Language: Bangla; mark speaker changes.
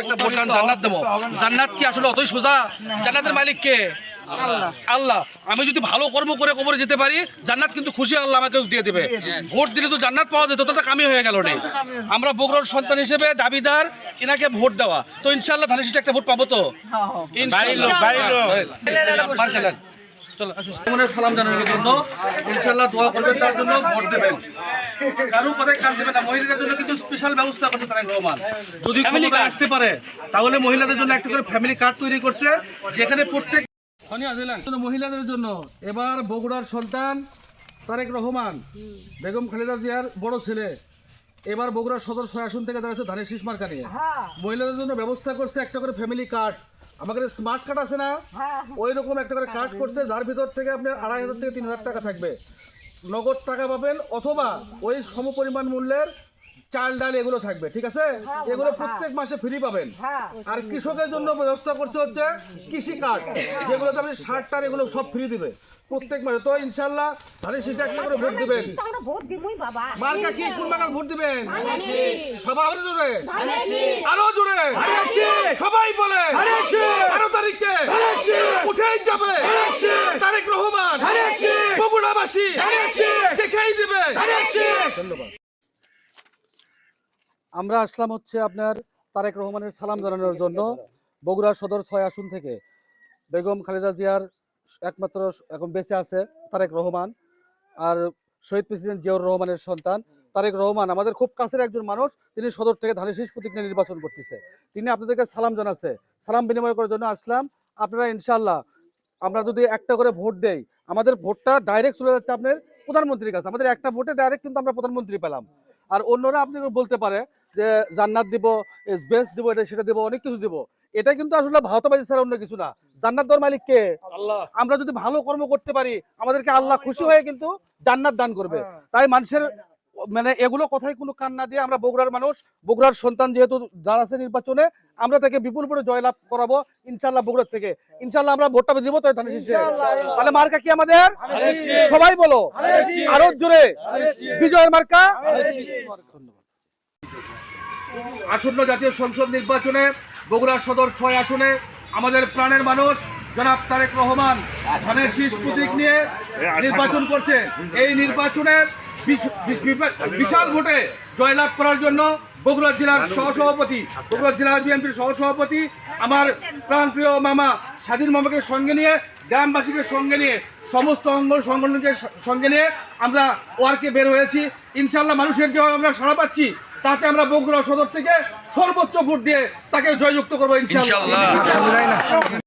Speaker 1: একটা বললাম জান্নাত দেবো। জান্নাত কি আসলে অতই সোজা? জান্নাতের মালিক কে? আল্লাহ। আমি যদি ভালো কর্ম করে কবরে যেতে পারি, জান্নাত কিন্তু খুশি আল্লাহ আমাকে দিয়ে দেবে। ভোট দিলে তো জান্নাত পাওয়া যেত, তো কামি হয়ে গেল রে। আমরা বগুড়ার সন্তান হিসেবে দাবিদার এনাকে ভোট দেওয়া। তো ইনশাআল্লাহ ধানের শীষে একটা ভোট পাবো তো। চলো আসুন সালাম জানানোর জন্য ইনশাআল্লাহ দোয়া করবেন, তার জন্য ভোট দেবেন। কারো কথায় কাজ দেবে না। মহিলাদের জন্য কিন্তু স্পেশাল ব্যবস্থা করছে তারেক রহমান। যদি ক্ষমতায় আসতে পারে তাহলে মহিলাদের জন্য একটা করে ফ্যামিলি কার্ড তৈরি করছে, যেখানে প্রত্যেক মহিলাদের জন্য এবার বগুড়ার সন্তান তারেক রহমান, বেগম খালেদা জিয়ার বড় ছেলে, এবার বগুড়া সদর 6 আসন থেকে দাঁড়াচ্ছে ধানের শীষ মার্কা নিয়ে। মহিলাদের জন্য ব্যবস্থা করছে একটা করে ফ্যামিলি কার্ড। আমাদের স্মার্ট কার্ড আছে না, ওই রকম একটা করে কার্ড করছে, যার ভিতর থেকে আপনার 2500 থেকে 3000 টাকা থাকবে, নগদ টাকা পাবেন, অথবা ওই সমপরিমাণ মূল্যের চাল ডাল এগুলো থাকবে। ঠিক আছে, এগুলো প্রত্যেক মাসে ফ্রি পাবেন। আর কৃষকের জন্য ব্যবস্থা করছে হচ্ছে কৃষি কার্ড, যেগুলোতে আপনি সার টার এগুলো সব ফ্রি দিবে প্রত্যেক মাসে। তো ইনশাআল্লাহ ধানের শীষে একটা করে ভোট দিবেন। মার্কা কি, কোন মার্কা ভোট দিবেন? সবাই জোরে, আরো জোরে, সবাই বলে 12 তারিখে উঠেই যাবে তারেক রহমান, বগুড়াবাসী দেখাই দিবে। ধন্যবাদ। আমরা আসলাম হচ্ছে আপনার তারেক রহমানের সালাম জানানোর জন্য বগুড়া সদর 6 আসন থেকে। বেগম খালেদা জিয়ার একমাত্র এখন বেঁচে আছে তারেক রহমান, আর শহীদ প্রেসিডেন্ট জিয়াউর রহমানের সন্তান তারেক রহমান আমাদের খুব কাছের একজন মানুষ। তিনি সদর থেকে ধানের শীষ প্রতীক নিয়ে নির্বাচন করতেছে। তিনি আপনাদেরকে সালাম জানাচ্ছে, সালাম বিনিময় করার জন্য আসলাম। আপনারা ইনশাআল্লাহ আমরা যদি একটা করে ভোট দেই, আমাদের ভোটটা ডাইরেক্ট চলে যাচ্ছে আপনার প্রধানমন্ত্রীর কাছে। আমাদের একটা ভোটে ডাইরেক্ট কিন্তু আমরা প্রধানমন্ত্রী পেলাম। আর অন্যরা আপনি বলতে পারে যে জান্নাত দিব, বেস্ট দিব, এটা সেটা দিব, অনেক কিছু দিব। এটা কিন্তু আসলে ভাওতাবাজি ছাড়া অন্য কিছু না। জান্নাত দেওয়ার মালিক কে? আল্লাহ। আমরা যদি ভালো কর্ম করতে পারি, আমাদেরকে আল্লাহ খুশি হয়ে কিন্তু জান্নাত দান করবে। তাই মানুষের মানে এগুলো কথাই কোনো কান না দিয়ে আমরা বগুড়ার মানুষ, বগুড়ার সন্তান যেহেতু দাঁড়াচ্ছে নির্বাচনে, আমরা তাকে বিপুল করে জয়লাভ করাবো ইনশাআল্লাহ বগুড়ার থেকে। ইনশাআল্লাহ আমরা ভোটটা দিব তো ধানের শীষে। তাহলে মার্কা কি আমাদের? সবাই বলো আরো জোরে, বিজয়ের মার্কা। আসন্ন জাতীয় সংসদ নির্বাচনে বগুড়া সদর 6 আসনে আমাদের প্রাণের মানুষ জনাব তারেক রহমান ধানের শীষ প্রতীক নিয়ে নির্বাচন করছে। এই নির্বাচনে বিশাল ভোটে জয়লাভ করার জন্য বগুড়া জেলার সহসভাপতি, বগুড়া জেলা বিএনপির সহসভাপতি আমার প্রাণপ্রিয় মামা স্বাধীন মামাকে সঙ্গে নিয়ে, গ্রামবাসীকে সঙ্গে নিয়ে, সমস্ত অঙ্গ সংগঠনকে সঙ্গে নিয়ে আমরা ওয়ার্কে বের হয়েছি। ইনশাআল্লাহ মানুষের যে আমরা সাড়া পাচ্ছি, তাতে আমরা বগুড়া সদর থেকে সর্বোচ্চ ভোট দিয়ে তাকে জয়যুক্ত করবো ইনশাআল্লাহ।